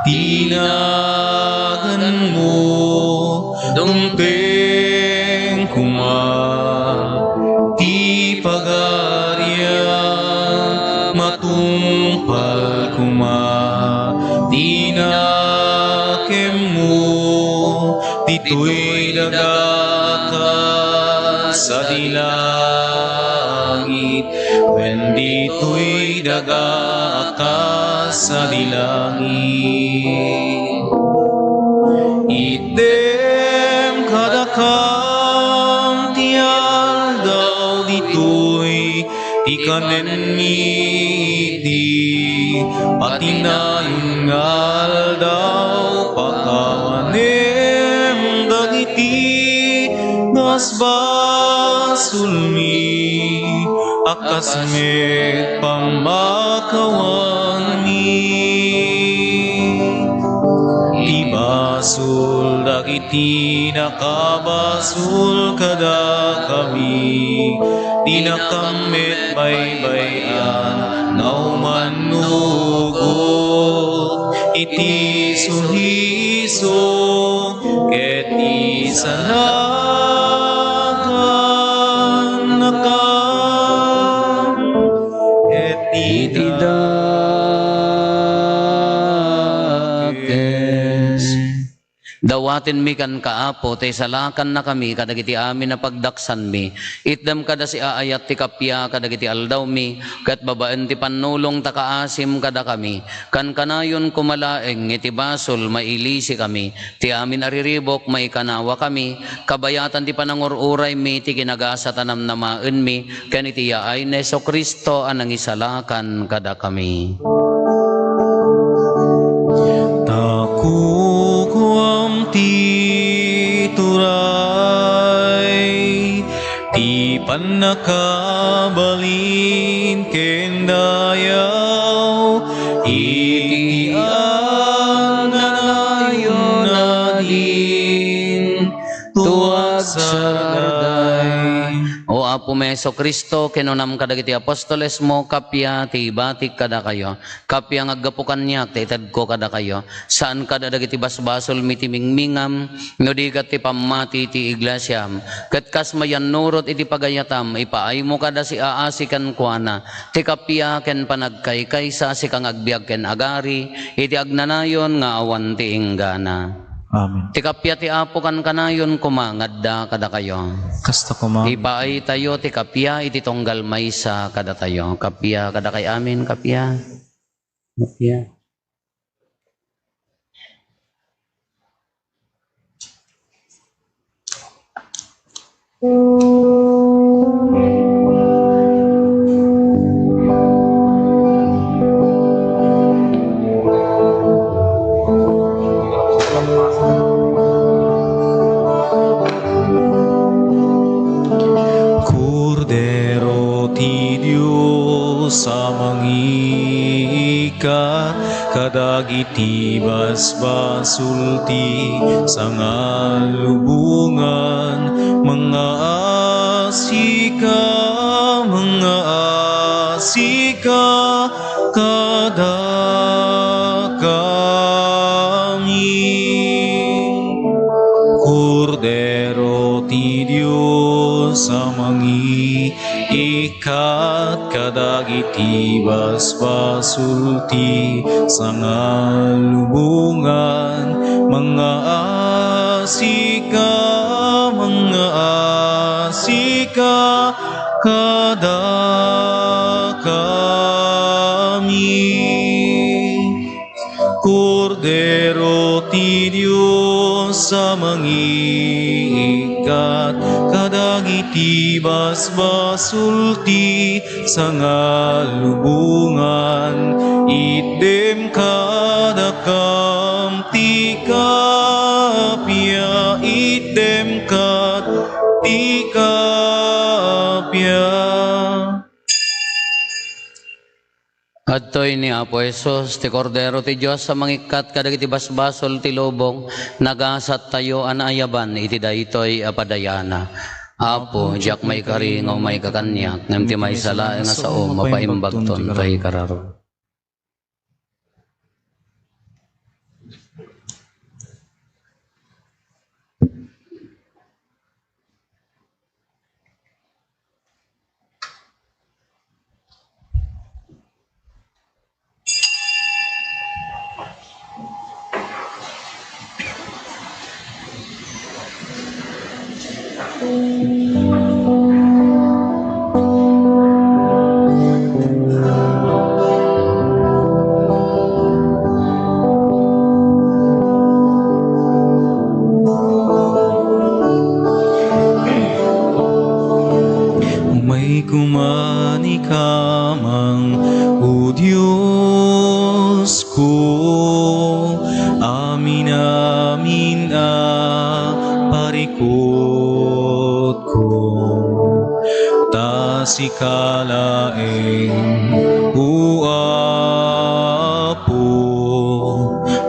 S1: tinagan mo, dumpeng kuma, ti pagarya, matumpal kuma, tinakem mo, tito'y dagata sa dilangit, bendito'y daga sa dilangit. Item kadakam tial daw dito'y ikanen miti, patinangal daw pakawanem dagiti basbasulmi, akasmet pambakawan mi. Ibasul dagiti nakabasul kada kami, tinakamit baybayan naumanugot, iti suhiso ket isanakan nakam ket idakes.
S4: Dawatin mi kan kaapo, tay salakan na kami, kadagiti amin na pagdaksan mi. Itdam kada si aayat ti kapya, kadagiti aldaw mi, kat babaan ti panulong takaasim kada kami. Kan kanayon kumalaeng, iti basol, mailisi kami. Ti amin ariribok, may kanawa kami. Kabayatan ti panangururay mi, ti kinagasa tanam namaan mi, kan iti yaay na Jesucristo, anang isalakan kada kami.
S1: Takukuam ti turay, ti panakabalin kendayaw, iti anayon na din, tuwag sarday.
S4: O Apo Meso Kristo, kinunam kadagiti apostoles mo, kapya ti batik kada kayo, kapya ngaggapukan niya, titad ko kada kayo, saan kada dagiti basbasol mitimingmingam, nudigat ti pamati ti iglesyam, katkas mayan nurot iti pagayatam, ipaay mo kada si aasikan kuana, ti kapya ken panagkaykay sa si kang agbiag ken agari, iti agnanayon nga awan ti inggana.
S1: Amen.
S4: Ti kapya ti Apo kan kanayon kumangadda kada kayo.
S1: Kasta ko ma.
S4: Ipaay tayo ti kapya iti tonggal maysa kada tayo. Kapya kada kay amin kapya.
S2: Yeah.
S1: Cordero ti Diyos sa mangikat, kadagiti basbasulti sa ngalubungan, mga asika, kada kami. Cordero ti Diyos sa mangiikat, kadagiti basbasulti sa ngalubungan, mga asika, kada kami. Cordero ti Diyos sa mangiikat, kadagiti basbasulti sa ngalubungan, idem kadakam ti kapya, idem kat ti kapya.
S4: Adtoy ni Apo Jesus, ti Cordero ti Diyos sa mangikat kadagiti basbasol ti lubong, nagasat tayo anayaban iti daytoy apadayana. Apo, diyak may karingaw may kakanyak, nem ti may sala nga sao, mapaimbagton to'y kararo.
S1: Umay kumani kamang, O Diyos ko, amin parikot ko, ta si kalaeng uapo,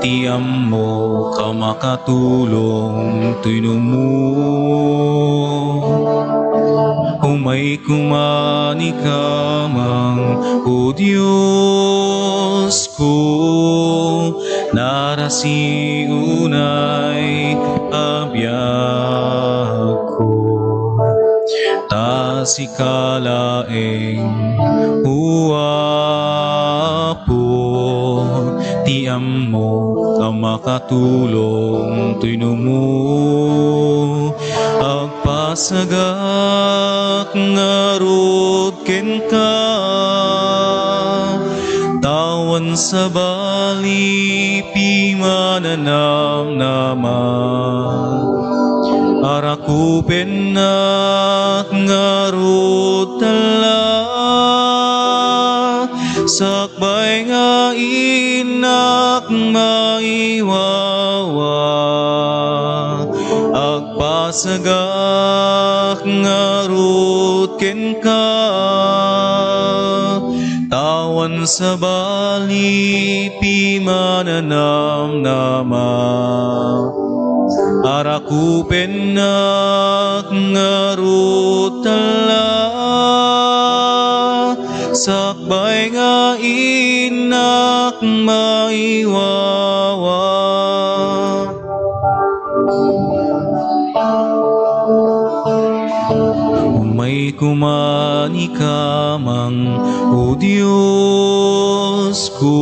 S1: tiam mo kamakatulong tuynumo. Umay kumani kamang, O Diyos ko, narasi unay abiyag ko, ta si kalaeng uapo, tiam mo kamakatulong tuynumo. Agpasagak ngarod ken ka, tawan sa bali pimananam naman, arakupen nak ngarod tala, sakbay nga inak maiwawa, agpasagak ngarod ken ka, tawan sa bali pimananam naman, arakupen nak ngarod tala, sakbay nga inak maiwawa. Umay kumani kamang, O Diyos ko,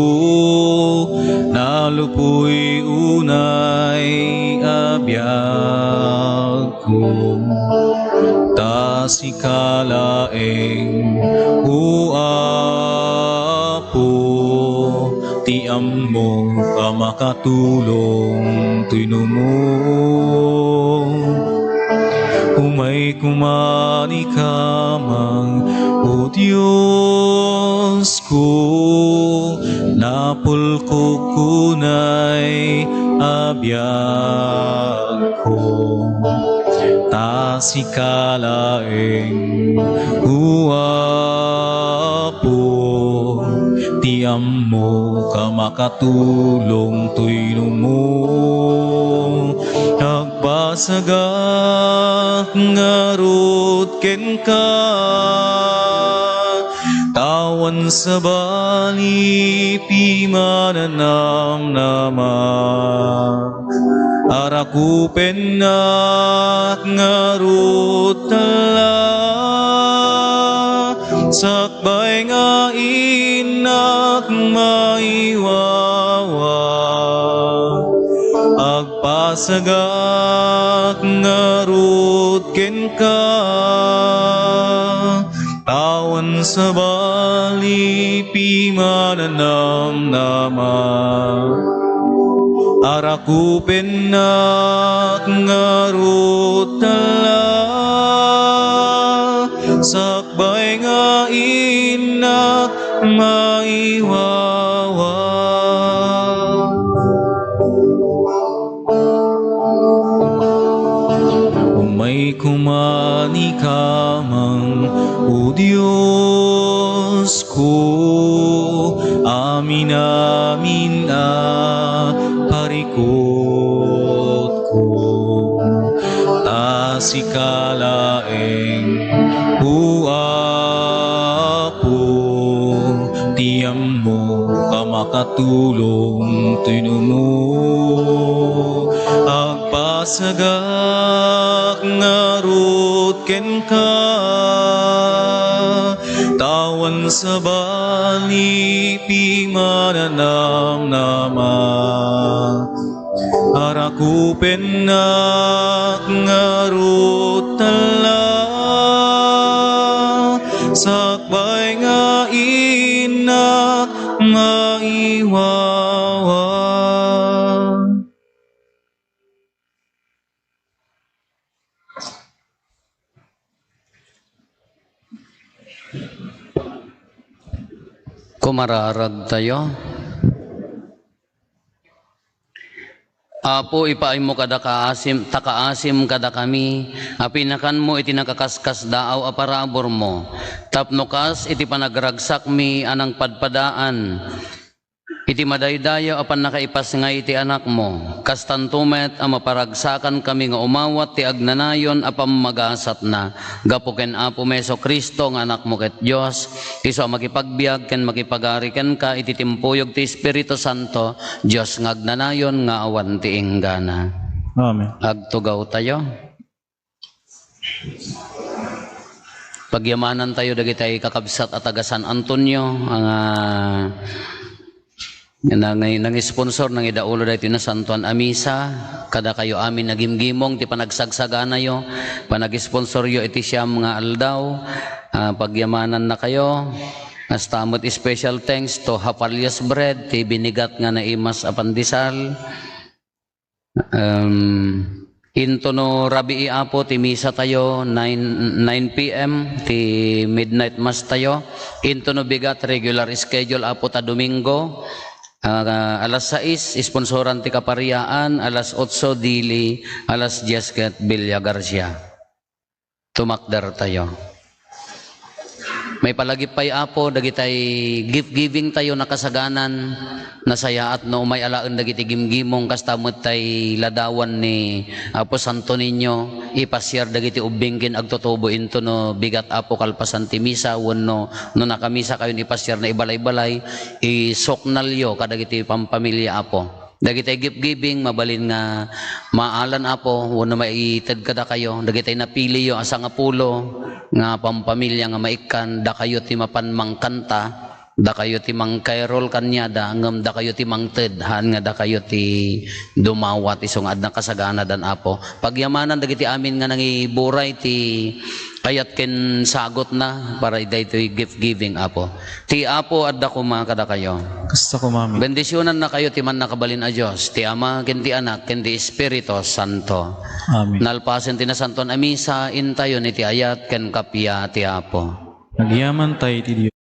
S1: nalupoy unay abiyag ko, ta si kalaeng uapo, ti ammo ka makatulong tuyno mo. Umay kumani kamang o Diyos ko, napul ko kunay abiyag ko. Ta si kalaeng uwapo, ti ammo ka makatulong tuyno mo. Agpasagak ngarut ken ka, tawan sa bali pimananam nama. Arakupen nak ngarut tala, sakbay nga inak maiwawa. Agpasagak ngarut ken ka, tawan sa bali pimananam nama. Arakupen nak ngarut tala, sakbay nga inak maiwawa. Umay kumani kamang o Diyos ko, amin amin parikot ko. Ta si kalaeng uapo, tiyam mo ka makatulong tuyno mo. Agpasagak ngarut ken ka, tawan sa bali pimananam nama. Arakupen nak ngarut tala, sakbay nga inak maiwawa.
S4: Kumararag tayo. Apo, ipaay mo kada kaasim, takaasim kada kami, apinakan mo iti nakakaskas daaw aparabor mo, tapnokas iti panagragsak mi anang padpadaan, iti madaydayo apan nakaipas nga iti anak mo, kastantumet ang maparagsakan kami nga umawat ti agnanayon apam magasat na, gapuken Apo Meso Kristo nga anak mo ket Diyos, iso makipagbiag ken makipagari ken ka iti timpuyog ti Espiritu Santo, Diyos nga agnanayon nga awan ti inggana.
S1: Amen.
S4: Agtugaw tayo. Pagyamanan tayo dagiti kakabsat at taga San Antonio ang nang-sponsor ng idaulo dahito na Santuan Amisa, kada kayo amin nagimgimong ti panagsagsagana yo, panag-sponsor yo iti siyam nga aldaw, pagyamanan na kayo. Astamot special thanks to Hapalias Bread, ti binigat nga naimas apandisal. Into no Rabii Apo, ti misa tayo, 9 p.m. ti midnight mass tayo. Into no bigat, regular schedule Apo ta Domingo. Alas 6, sponsoran ti Kapariaan, alas 8, Dili, alas 10, ket Villa Garcia. Tumakdar tayo. May palagipay Apo, dagitay gift-giving tayo nakasaganan, nasayaat no may alaan dagiti gimgimong kastamot tay ladawan ni Apo Santo Niño, ipasyar dagiti ubingkin agtutubo into no bigat Apo kalpasan ti misa, wenno no nakamisa kayo ipasyar na ibalay-balay, isoknalyo kadagiti pampamilya Apo. Dagitay gift-giving, mabalin nga maalan Apo, wano maited kada kayo, dagitay napili yo asa nga pulo, nga pampamilya nga maikan, da kayo ti mapanmangkanta, da kayo ti mangkairol kanyada, ngam da kayo ti mangtedhan, nga da kayo ti dumawat isong ad na kasagana dan Apo. Pagyamanan dagiti amin nga nangiburay ti Ayat ken sagot na para daytoy gift giving apo. Ti apo adda kuma kada kayo.
S1: Kasta ko mami.
S4: Bendisyonan na kayo ti man nakabalin a Dios, ti Ama ken ti Anak ken ti Espiritu Santo.
S1: Amen.
S4: Nalpasen ti nasanton a misa intayo ni ti ayat ken kapya ti apo.
S1: Nagyaman tayo ti Diyos.